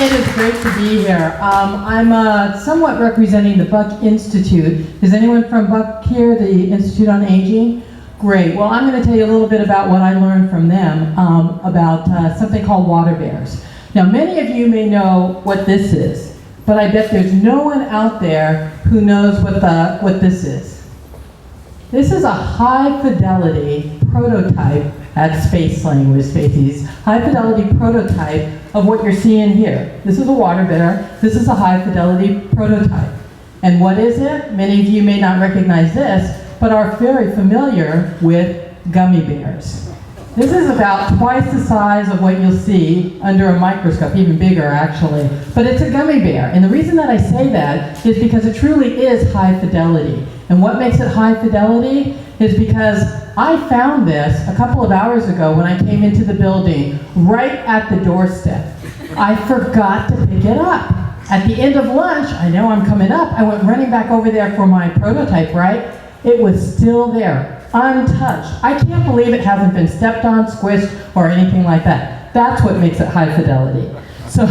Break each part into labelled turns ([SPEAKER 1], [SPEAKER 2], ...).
[SPEAKER 1] It is great to be here. I'm somewhat representing the Buck Institute. Is anyone from Buck here, the Institute on Aging? Great. Well, I'm going to tell you a little bit about what I learned from them about something called water bears. Now, many of you may know what this is, but I bet there's no one out there who knows what this is. This is a high-fidelity prototype, that's space language, spacies, high-fidelity prototype of what you're seeing here. This is a water bear. This is a high-fidelity prototype. And what is it? Many of you may not recognize this, but are very familiar with gummy bears. This is about twice the size of what you'll see under a microscope, even bigger actually. But it's a gummy bear. And the reason that I say that is because it truly is high fidelity. And what makes it high fidelity is because I found this a couple of hours ago when I came into the building, right at the doorstep. I forgot to pick it up. At the end of lunch, I know I'm coming up, I went running back over there for my prototype, right? It was still there, untouched. I can't believe it hasn't been stepped on, squished, or anything like that. That's what makes it high fidelity. So,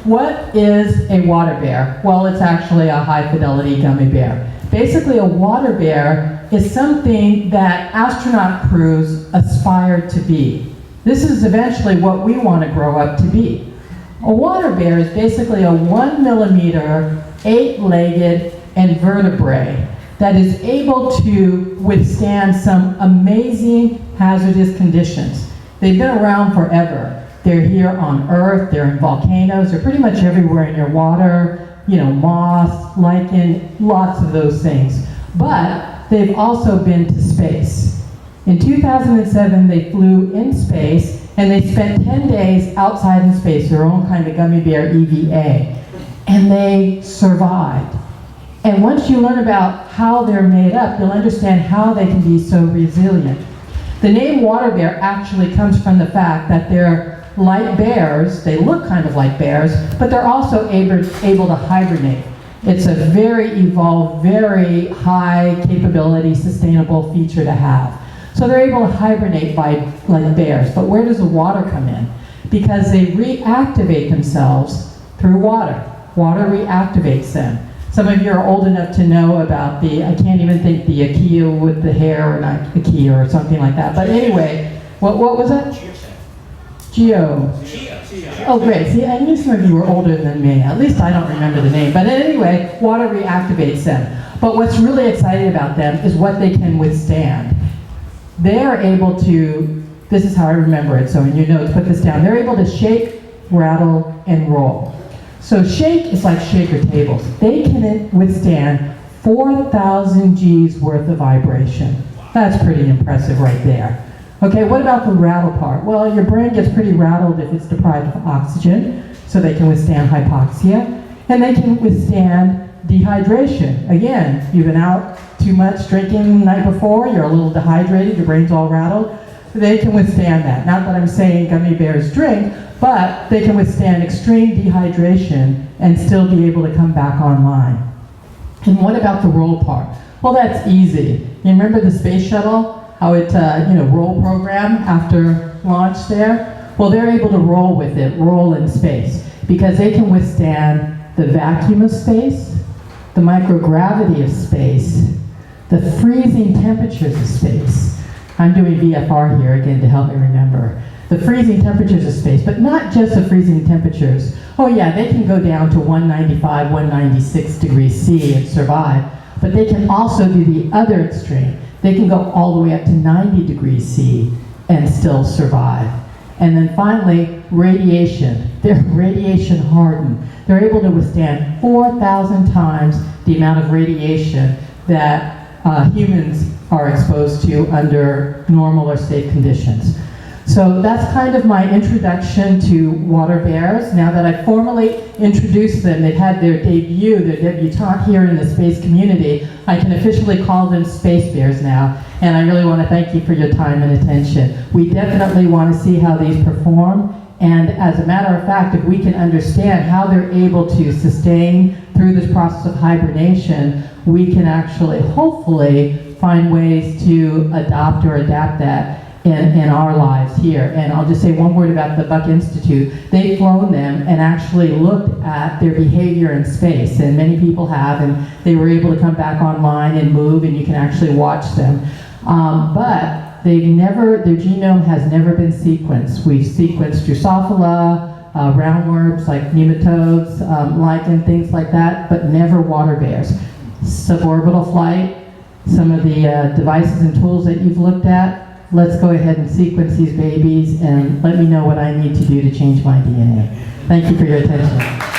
[SPEAKER 1] what is a water bear? Well, it's actually a high fidelity gummy bear. Basically, a water bear is something that astronaut crews aspire to be. This is eventually what we want to grow up to be. A water bear is basically a 1 millimeter, 8-legged invertebrate that is able to withstand some amazing hazardous conditions. They've been around forever. They're here on Earth, they're in volcanoes, they're pretty much everywhere in your water, you know, moss, lichen, lots of those things. But they've also been to space. In 2007, they flew in space and they spent 10 days outside in space, their own kind of gummy bear EVA, and they survived. And once you learn about how they're made up, you'll understand how they can be so resilient. The name water bear actually comes from the fact that they're like bears, they look kind of like bears, but they're also able to hibernate. It's a very evolved, very high capability, sustainable feature to have. So they're able to hibernate like bears, but where does the water come in? Because they reactivate themselves through water. Water reactivates them. Some of you are old enough to know about the, I can't even think, the Akio with the hair, or not Akio or something like that. But anyway, what was that? Geo. Oh, great. See, I knew some of you were older than me. At least I don't remember the name. But anyway, water reactivates them. But what's really exciting about them is what they can withstand. They are able to, this is how I remember it, so in your notes, put this down. They're able to shake, rattle, and roll. So shake is like shaker tables. They can withstand 4,000 G's worth of vibration. That's pretty impressive right there. Okay, what about the rattle part? Well, your brain gets pretty rattled if it's deprived of oxygen, so they can withstand hypoxia, and they can withstand dehydration. Again, you've been out too much drinking the night before, you're a little dehydrated, your brain's all rattled. They can withstand that. Not that I'm saying gummy bears drink, but they can withstand extreme dehydration and still be able to come back online. And what about the roll part? Well, that's easy. You remember the space shuttle? How it, roll program after launch there? Well, they're able to roll with it, roll in space, because they can withstand the vacuum of space, the microgravity of space, the freezing temperatures of space. I'm doing VFR here again to help me remember. The freezing temperatures of space, but not just the freezing temperatures. Oh yeah, they can go down to 195, 196 degrees C and survive, but they can also do the other extreme. They can go all the way up to 90 degrees C and still survive. And then finally, radiation. They're radiation hardened. They're able to withstand 4,000 times the amount of radiation that humans are exposed to under normal or safe conditions. So that's kind of my introduction to water bears. Now that I've formally introduced them, they've had their debut, their debutante here in the space community, I can officially call them space bears now. And I really want to thank you for your time and attention. We definitely want to see how these perform. And as a matter of fact, if we can understand how they're able to sustain through this process of hibernation, we can actually, hopefully, find ways to adopt or adapt that in our lives here. And I'll just say one word about the Buck Institute. They've flown them and actually looked at their behavior in space, and many people have, and they were able to come back online and move, and you can actually watch them. But their genome has never been sequenced. We've sequenced Drosophila, roundworms like nematodes, lichen, things like that, but never water bears. Suborbital flight, some of the devices and tools that you've looked at, let's go ahead and sequence these babies and let me know what I need to do to change my DNA. Thank you for your attention.